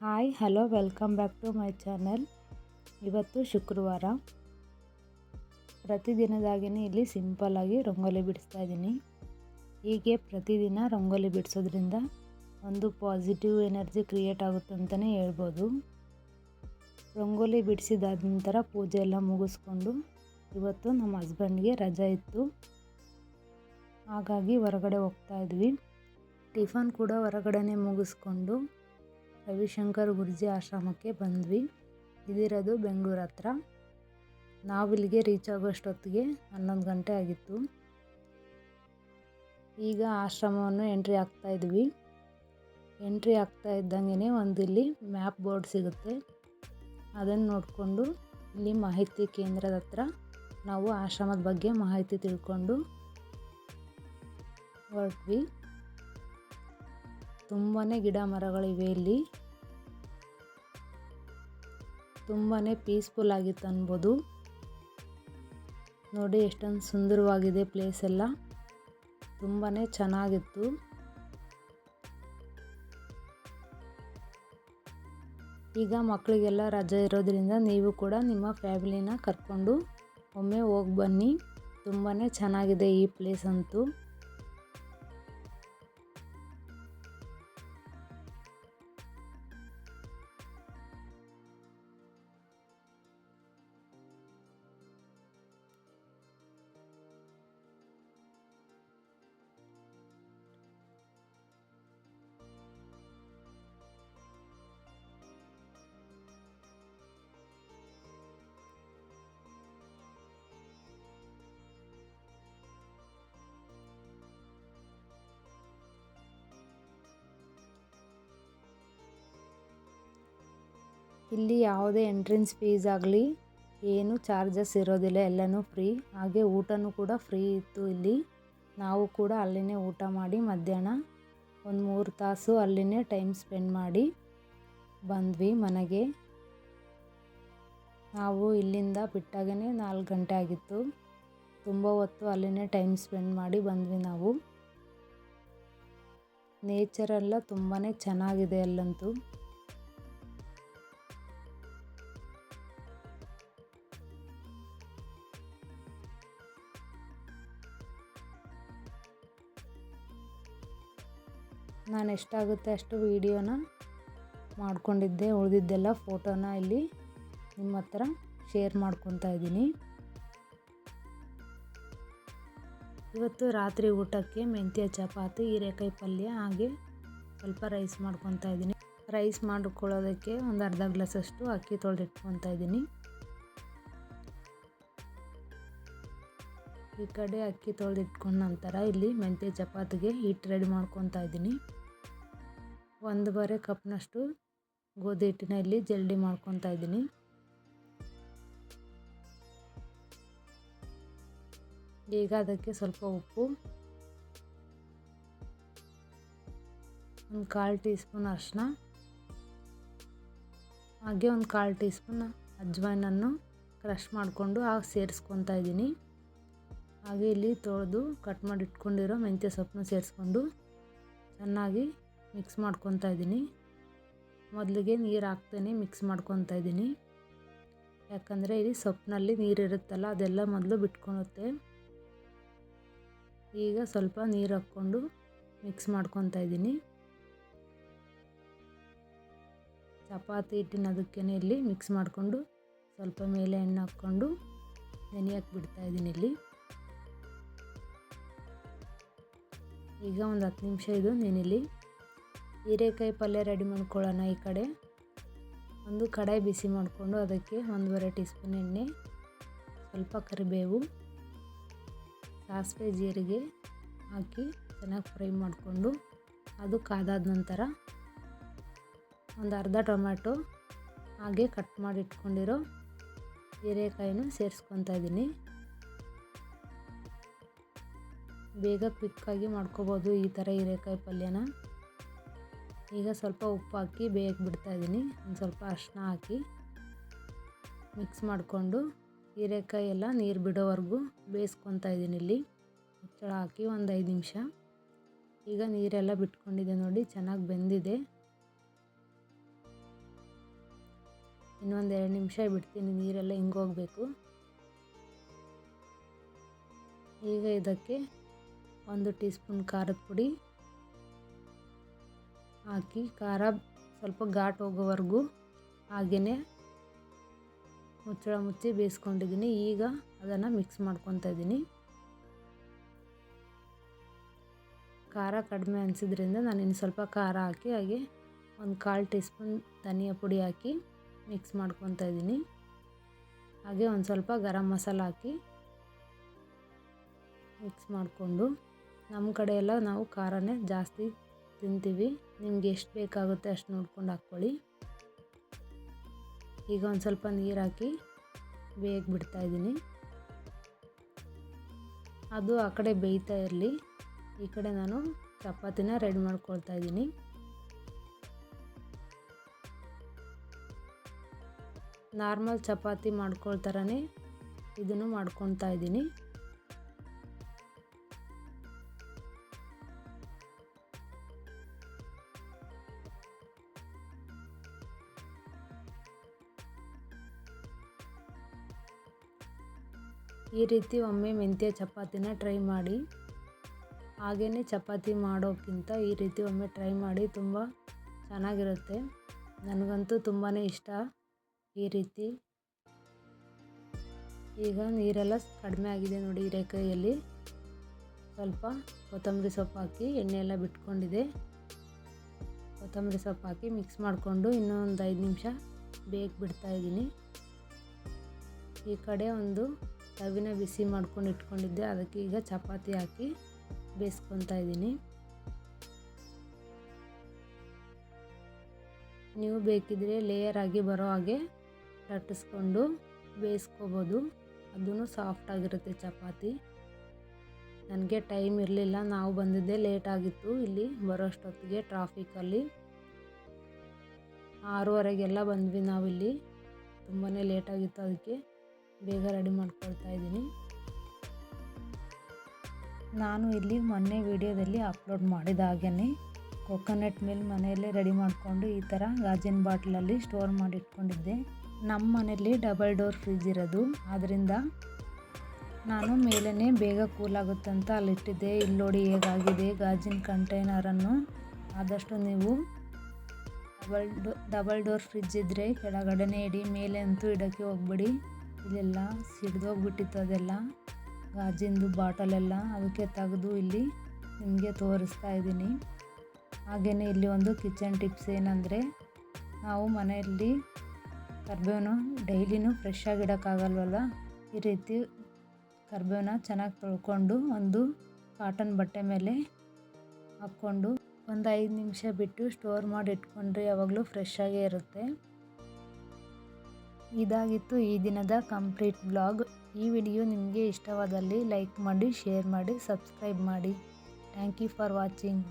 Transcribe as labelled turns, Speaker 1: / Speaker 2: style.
Speaker 1: Hi hello welcome back to my channel. ಇವತ್ತು ಶುಕ್ರವಾರ. ಪ್ರತಿದಿನದಾಗಿಯೇ ಇಲ್ಲಿ ಸಿಂಪಲ್ಲಾಗಿ ರಂಗೋಲಿ ಬಿಡಿಸ್ತಾ ಇದ್ದೀನಿ. ಹೀಗೆ ಪ್ರತಿದಿನ ರಂಗೋಲಿ ಬಿಡಿಸೋದ್ರಿಂದ ಒಂದು ಪಾಸಿಟಿವ್ ಎನರ್ಜಿ ಕ್ರಿಯೇಟ್ ಆಗುತ್ತೆ ಅಂತಲೇ ಹೇಳ್ಬೋದು. ರಂಗೋಲಿ ಬಿಡಿಸಿದಾದ ನಂತರ ಪೂಜೆ ಎಲ್ಲ ಮುಗಿಸ್ಕೊಂಡು ಇವತ್ತು ನಮ್ಮ ಹಸ್ಬೆಂಡ್ಗೆ ರಜೆ ಇತ್ತು, ಹಾಗಾಗಿ ಹೊರಗಡೆ ಹೋಗ್ತಾ ಇದ್ವಿ. ಟಿಫನ್ ಕೂಡ ಹೊರಗಡೆನೇ ಮುಗಿಸ್ಕೊಂಡು ರವಿಶಂಕರ್ ಗುರೂಜಿ ಆಶ್ರಮಕ್ಕೆ ಬಂದ್ವಿ. ಇದಿರೋದು ಬೆಂಗಳೂರು ಹತ್ರ. ನಾವಿಲ್ಲಿಗೆ ರೀಚ್ ಆಗೋಷ್ಟೊತ್ತಿಗೆ 11 ಗಂಟೆ ಆಗಿತ್ತು. ಈಗ ಆಶ್ರಮವನ್ನು ಎಂಟ್ರಿ ಆಗ್ತಾ ಇದ್ವಿ. ಎಂಟ್ರಿ ಆಗ್ತಾ ಇದ್ದಂಗೆ ಒಂದು ಇಲ್ಲಿ ಮ್ಯಾಪ್ ಬೋರ್ಡ್ ಸಿಗುತ್ತೆ, ಅದನ್ನು ನೋಡಿಕೊಂಡು ಇಲ್ಲಿ ಮಾಹಿತಿ ಕೇಂದ್ರದ ಹತ್ರ ನಾವು ಆಶ್ರಮದ ಬಗ್ಗೆ ಮಾಹಿತಿ ತಿಳ್ಕೊಂಡು ಹೊರಟ್ವಿ. ತುಂಬಾ ಗಿಡ ಮರಗಳಿವೆ ಇಲ್ಲಿ, ತುಂಬಾ ಪೀಸ್ಫುಲ್ ಆಗಿತ್ತು ಅನ್ಬೋದು. ನೋಡಿ ಎಷ್ಟೊಂದು ಸುಂದರವಾಗಿದೆ ಪ್ಲೇಸ್ ಎಲ್ಲ, ತುಂಬಾ ಚೆನ್ನಾಗಿತ್ತು. ಈಗ ಮಕ್ಕಳಿಗೆಲ್ಲ ರಜೆ ಇರೋದ್ರಿಂದ ನೀವು ಕೂಡ ನಿಮ್ಮ ಫ್ಯಾಮಿಲಿನ ಕರ್ಕೊಂಡು ಒಮ್ಮೆ ಹೋಗಿ ಬನ್ನಿ. ತುಂಬಾ ಚೆನ್ನಾಗಿದೆ ಈ ಪ್ಲೇಸ್ ಅಂತೂ. ಇಲ್ಲಿ ಯಾವುದೇ ಎಂಟ್ರೆನ್ಸ್ ಫೀಸ್ ಆಗಲಿ ಏನು ಚಾರ್ಜಸ್ ಇರೋದಿಲ್ಲ, ಎಲ್ಲನೂ ಫ್ರೀ. ಹಾಗೆ ಊಟನೂ ಕೂಡ ಫ್ರೀ ಇತ್ತು ಇಲ್ಲಿ. ನಾವು ಕೂಡ ಅಲ್ಲಿನೇ ಊಟ ಮಾಡಿ ಮಧ್ಯಾಹ್ನ ಒಂದು 3 ತಾಸು ಅಲ್ಲಿನೇ ಟೈಮ್ ಸ್ಪೆಂಡ್ ಮಾಡಿ ಬಂದ್ವಿ ಮನೆಗೆ. ನಾವು ಇಲ್ಲಿಂದ ಬಿಟ್ಟಾಗೇ 4 ಗಂಟೆ ಆಗಿತ್ತು. ತುಂಬ ಹೊತ್ತು ಅಲ್ಲಿನೇ ಟೈಮ್ ಸ್ಪೆಂಡ್ ಮಾಡಿ ಬಂದ್ವಿ ನಾವು. ನೇಚರೆಲ್ಲ ತುಂಬಾ ಚೆನ್ನಾಗಿದೆ ಅಲ್ಲಂತೂ. ನಾನು ಎಷ್ಟಾಗುತ್ತೆ ಅಷ್ಟು ವಿಡಿಯೋನ ಮಾಡ್ಕೊಂಡಿದ್ದೆ, ಉಳಿದಿದ್ದೆಲ್ಲ ಫೋಟೋನ ಇಲ್ಲಿ ನಿಮ್ಮ ಹತ್ರ ಶೇರ್ ಮಾಡ್ಕೊತಾ ಇದ್ದೀನಿ. ಇವತ್ತು ರಾತ್ರಿ ಊಟಕ್ಕೆ ಮೆಂತ್ಯ ಚಪಾತಿ, ಹೀರೆಕಾಯಿ ಪಲ್ಯ, ಹಾಗೆ ಸ್ವಲ್ಪ ರೈಸ್ ಮಾಡ್ಕೊತಾ ಇದ್ದೀನಿ. ರೈಸ್ ಮಾಡ್ಕೊಳ್ಳೋದಕ್ಕೆ ಒಂದು ಅರ್ಧ ಗ್ಲಾಸಷ್ಟು ಅಕ್ಕಿ ತೊಳೆದಿಟ್ಕೊತಾ ಇದ್ದೀನಿ. ಈ ಕಡೆ ಅಕ್ಕಿ ತೊಳೆದಿಟ್ಕೊಂಡ ನಂತರ ಇಲ್ಲಿ ಮೆಂತ್ಯ ಚಪಾತಿಗೆ ಹಿಟ್ಟು ರೆಡಿ ಮಾಡ್ಕೊತಾ ಇದ್ದೀನಿ. 1 ಕಪ್ನಷ್ಟು ಗೋಧಿ ಹಿಟ್ಟಿನ ಇಲ್ಲಿ ಜಲ್ಡಿ ಮಾಡ್ಕೊತಾ ಇದ್ದೀನಿ. ಈಗ ಅದಕ್ಕೆ ಸ್ವಲ್ಪ ಉಪ್ಪು, ಒಂದು 1/4 ಟೀ ಸ್ಪೂನ್ ಅರಿಶಿನ, ಹಾಗೆ ಒಂದು 1/4 ಟೀ ಸ್ಪೂನ್ ಅಜ್ವಾಯಿನನ್ನು ಕ್ರಷ್ ಮಾಡಿಕೊಂಡು ಸೇರಿಸ್ಕೊತಾ ಇದ್ದೀನಿ. ಹಾಗೆ ಇಲ್ಲಿ ತೊಳೆದು ಕಟ್ ಮಾಡಿ ಇಟ್ಕೊಂಡಿರೋ ಮೆಂತ್ಯ ಸೊಪ್ಪನ್ನು ಸೇರಿಸ್ಕೊಂಡು ಚೆನ್ನಾಗಿ ಮಿಕ್ಸ್ ಮಾಡ್ಕೊತಾ ಇದ್ದೀನಿ. ಮೊದಲಿಗೆ ನೀರು ಹಾಕ್ತೇನೆ ಮಿಕ್ಸ್ ಮಾಡ್ಕೊತಾ ಇದ್ದೀನಿ, ಯಾಕಂದರೆ ಇಲ್ಲಿ ಸೊಪ್ಪಿನಲ್ಲಿ ನೀರಿರುತ್ತಲ್ಲ ಅದೆಲ್ಲ ಮೊದಲು ಬಿಟ್ಕೊಳುತ್ತೆ. ಈಗ ಸ್ವಲ್ಪ ನೀರು ಹಾಕ್ಕೊಂಡು ಮಿಕ್ಸ್ ಮಾಡ್ಕೊತಾ ಇದ್ದೀನಿ. ಚಪಾತಿ ಹಿಟ್ಟಿನ ಅದಕ್ಕೇ ಇಲ್ಲಿ ಮಿಕ್ಸ್ ಮಾಡಿಕೊಂಡು ಸ್ವಲ್ಪ ಮೇಲೆ ಎಣ್ಣೆ ಹಾಕ್ಕೊಂಡು ನೆನೆಯಕ್ಕೆ ಬಿಡ್ತಾ ಇದ್ದೀನಿ ಇಲ್ಲಿ. ಈಗ ಒಂದು 10 ನಿಮಿಷ ಇದು ನೆನೆಲಿ. ಹೀರೆಕಾಯಿ ಪಲ್ಯ ರೆಡಿ ಮಾಡ್ಕೊಳ್ಳೋಣ. ಈ ಕಡೆ ಒಂದು ಕಡಾಯಿ ಬಿಸಿ ಮಾಡಿಕೊಂಡು ಅದಕ್ಕೆ 1.5 ಟೀ ಸ್ಪೂನ್ ಎಣ್ಣೆ, ಸ್ವಲ್ಪ ಕರಿಬೇವು, ಸಾಸಿವೆ, ಜೀರಿಗೆ ಹಾಕಿ ಚೆನ್ನಾಗಿ ಫ್ರೈ ಮಾಡಿಕೊಂಡು ಅದು ಕಾದಾದ ನಂತರ ಒಂದು ಅರ್ಧ ಟೊಮ್ಯಾಟೊ ಹಾಗೆ ಕಟ್ ಮಾಡಿ ಇಟ್ಕೊಂಡಿರೋ ಹೀರೆಕಾಯಿನೂ ಸೇರಿಸ್ಕೊತಾ ಇದ್ದೀನಿ. ಬೇಗ ಕ್ವಿಕ್ಕಾಗಿ ಮಾಡ್ಕೋಬೋದು ಈ ಥರ ಹೀರೆಕಾಯಿ ಪಲ್ಯನ. ಈಗ ಸ್ವಲ್ಪ ಉಪ್ಪು ಹಾಕಿ ಬೇಯಕ್ಕೆ ಬಿಡ್ತಾ ಇದ್ದೀನಿ. ಒಂದು ಸ್ವಲ್ಪ ಅರಿಶಿನ ಹಾಕಿ ಮಿಕ್ಸ್ ಮಾಡಿಕೊಂಡು ಹೀರೆಕಾಯಿ ಎಲ್ಲ ನೀರು ಬಿಡೋವರೆಗೂ ಬೇಯಿಸ್ಕೊತಾ ಇದ್ದೀನಿ ಇಲ್ಲಿ. ಮುಚ್ಚಳ ಹಾಕಿ ಒಂದು 5 ನಿಮಿಷ. ಈಗ ನೀರೆಲ್ಲ ಬಿಟ್ಕೊಂಡಿದೆ ನೋಡಿ, ಚೆನ್ನಾಗಿ ಬೆಂದಿದೆ. ಇನ್ನೊಂದು 2 ನಿಮಿಷ ಬಿಡ್ತೀನಿ, ನೀರೆಲ್ಲ ಹಿಂಗೋಗಬೇಕು. ಈಗ ಇದಕ್ಕೆ 1 ಟೀ ಸ್ಪೂನ್ ಖಾರದ ಪುಡಿ ಹಾಕಿ ಖಾರ ಸ್ವಲ್ಪ ಘಾಟ್ ಹೋಗೋವರೆಗೂ ಹಾಗೆಯೇ ಮುಚ್ಚಳ ಮುಚ್ಚಿ ಬೇಯಿಸ್ಕೊಂಡಿದ್ದೀನಿ. ಈಗ ಅದನ್ನು ಮಿಕ್ಸ್ ಮಾಡ್ಕೊತಾ ಇದ್ದೀನಿ. ಖಾರ ಕಡಿಮೆ ಅನಿಸಿದ್ರಿಂದ ನಾನು ಇನ್ನು ಸ್ವಲ್ಪ ಖಾರ ಹಾಕಿ ಹಾಗೆ 1/4 ಟೀ ಸ್ಪೂನ್ ಧನಿಯಾ ಪುಡಿ ಹಾಕಿ ಮಿಕ್ಸ್ ಮಾಡ್ಕೊತಾ ಇದ್ದೀನಿ. ಹಾಗೆ ಒಂದು ಸ್ವಲ್ಪ ಗರಂ ಮಸಾಲ ಹಾಕಿ ಮಿಕ್ಸ್ ಮಾಡಿಕೊಂಡು, ನಮ್ಮ ಕಡೆ ಎಲ್ಲ ನಾವು ಖಾರನೇ ಜಾಸ್ತಿ ತಿಂತೀವಿ, ನಿಮ್ಗೆ ಎಷ್ಟು ಬೇಕಾಗುತ್ತೆ ಅಷ್ಟು ನೋಡ್ಕೊಂಡು ಹಾಕ್ಕೊಳ್ಳಿ. ಈಗ ಒಂದು ಸ್ವಲ್ಪ ನೀರು ಹಾಕಿ ಬೇಯಕ್ಕೆ ಬಿಡ್ತಾಯಿದ್ದೀನಿ. ಅದು ಆ ಕಡೆ ಬೇಯ್ತಾ ಇರಲಿ, ಈ ಕಡೆ ನಾನು ಚಪಾತಿನ ರೆಡಿ ಮಾಡ್ಕೊಳ್ತಾ ಇದ್ದೀನಿ. ನಾರ್ಮಲ್ ಚಪಾತಿ ಮಾಡ್ಕೊಳ್ತಾರೇ ಇದನ್ನು ಮಾಡ್ಕೊತಾ ಇದ್ದೀನಿ. ಈ ರೀತಿ ಒಮ್ಮೆ ಮೆಂತ್ಯ ಚಪಾತಿನ ಟ್ರೈ ಮಾಡಿ. ಹಾಗೆಯೇ ಚಪಾತಿ ಮಾಡೋಕ್ಕಿಂತ ಈ ರೀತಿ ಒಮ್ಮೆ ಟ್ರೈ ಮಾಡಿ, ತುಂಬ ಚೆನ್ನಾಗಿರುತ್ತೆ. ನನಗಂತೂ ತುಂಬಾ ಇಷ್ಟ ಈ ರೀತಿ. ಈಗ ನೀರೆಲ್ಲ ಕಡಿಮೆ ಆಗಿದೆ ನೋಡಿ, ಹೀರೆಕಾಯಲ್ಲಿ ಸ್ವಲ್ಪ ಕೊತ್ತಂಬರಿ ಸೊಪ್ಪು ಹಾಕಿ ಎಣ್ಣೆ ಎಲ್ಲ ಬಿಟ್ಕೊಂಡಿದೆ. ಕೊತ್ತಂಬರಿ ಸೊಪ್ಪು ಹಾಕಿ ಮಿಕ್ಸ್ ಮಾಡಿಕೊಂಡು ಇನ್ನೊಂದು 5 ನಿಮಿಷ ಬೇಯಕ್ಕೆ ಬಿಡ್ತಾಯಿದ್ದೀನಿ. ಈ ಕಡೆ ಒಂದು ತವಿನ ಬಿಸಿ ಮಾಡ್ಕೊಂಡು ಇಟ್ಕೊಂಡಿದ್ದೆ, ಅದಕ್ಕೆ ಈಗ ಚಪಾತಿ ಹಾಕಿ ಬೇಯಿಸ್ಕೊತಾ ಇದ್ದೀನಿ. ನೀವು ಬೇಕಿದ್ರೆ ಲೇಯರ್ ಆಗಿ ಬರೋ ಹಾಗೆ ಲಟ್ಟಿಸ್ಕೊಂಡು ಬೇಯಿಸ್ಕೋಬೋದು, ಅದೂ ಸಾಫ್ಟ್ ಆಗಿರುತ್ತೆ ಚಪಾತಿ. ನನಗೆ ಟೈಮ್ ಇರಲಿಲ್ಲ, ನಾವು ಬಂದಿದ್ದೆ ಲೇಟ್ ಆಗಿತ್ತು. ಇಲ್ಲಿ ಬರೋಷ್ಟೊತ್ತಿಗೆ ಟ್ರಾಫಿಕಲ್ಲಿ 6:30ಗೆಲ್ಲ ಬಂದ್ವಿ ನಾವಿಲ್ಲಿ, ತುಂಬಾ ಲೇಟಾಗಿತ್ತು, ಅದಕ್ಕೆ ಬೇಗ ರೆಡಿ ಮಾಡ್ಕೊಳ್ತಾ ಇದ್ದೀನಿ. ನಾನು ಇಲ್ಲಿ ಮೊನ್ನೆ ವಿಡಿಯೋದಲ್ಲಿ ಅಪ್ಲೋಡ್ ಮಾಡಿದ ಹಾಗೆಯೇ ಕೊಕೊನಟ್ ಮಿಲ್ಕ್ ಮನೆಯಲ್ಲೇ ರೆಡಿ ಮಾಡಿಕೊಂಡು ಈ ಥರ ಗಾಜಿನ ಬಾಟ್ಲಲ್ಲಿ ಸ್ಟೋರ್ ಮಾಡಿ ಇಟ್ಕೊಂಡಿದ್ದೆ. ನಮ್ಮ ಮನೆಯಲ್ಲಿ ಡಬಲ್ ಡೋರ್ ಫ್ರಿಜ್ ಇರೋದು, ಆದ್ದರಿಂದ ನಾನು ಮೇಲೇ ಬೇಗ ಕೂಲಾಗುತ್ತಂತ ಅಲ್ಲಿಟ್ಟಿದ್ದೆ. ಇಲ್ಲಿ ನೋಡಿ ಹೇಗಾಗಿದೆ ಗಾಜಿನ ಕಂಟೈನರನ್ನು. ಆದಷ್ಟು ನೀವು ಡಬಲ್ ಡೋರ್ ಫ್ರಿಜ್ ಇದ್ದರೆ ಕೆಳಗಡೆನೇ ಇಡಿ, ಮೇಲೆ ಅಂತೂ ಇಡೋಕ್ಕೆ ಹೋಗ್ಬೇಡಿ. ಇಲ್ಲೆಲ್ಲ ಸಿಡ್ದೋಗ್ಬಿಟ್ಟಿತ್ತು ಅದೆಲ್ಲ ಗಾಜಿಂದು ಬಾಟಲೆಲ್ಲ, ಅದಕ್ಕೆ ತೆಗೆದು ಇಲ್ಲಿ ನಿಮಗೆ ತೋರಿಸ್ತಾ ಇದ್ದೀನಿ. ಹಾಗೆಯೇ ಇಲ್ಲಿ ಒಂದು ಕಿಚನ್ ಟಿಪ್ಸ್ ಏನಂದರೆ, ನಾವು ಮನೆಯಲ್ಲಿ ಕರಿಬೇವನ್ನ ಡೈಲಿನೂ ಫ್ರೆಶ್ ಆಗಿ ಇಡೋಕ್ಕಾಗಲ್ವಲ್ಲ, ಈ ರೀತಿ ಕರಿಬೇವನ್ನ ಚೆನ್ನಾಗಿ ತೊಳ್ಕೊಂಡು ಒಂದು ಕಾಟನ್ ಬಟ್ಟೆ ಮೇಲೆ ಹಾಕ್ಕೊಂಡು ಒಂದು 5 ನಿಮಿಷ ಬಿಟ್ಟು ಸ್ಟೋರ್ ಮಾಡಿ ಇಟ್ಕೊಂಡ್ರೆ ಯಾವಾಗಲೂ ಫ್ರೆಶ್ ಆಗೇ ಇರುತ್ತೆ. ಇದಾಗಿತ್ತು ಈ ದಿನದ ಕಂಪ್ಲೀಟ್ ವ್ಲಾಗ್. ಈ ವಿಡಿಯೋ ನಿಮಗೆ ಇಷ್ಟವಾದಲ್ಲಿ ಲೈಕ್ ಮಾಡಿ, ಶೇರ್ ಮಾಡಿ, ಸಬ್ಸ್ಕ್ರೈಬ್ ಮಾಡಿ. Thank you for watching.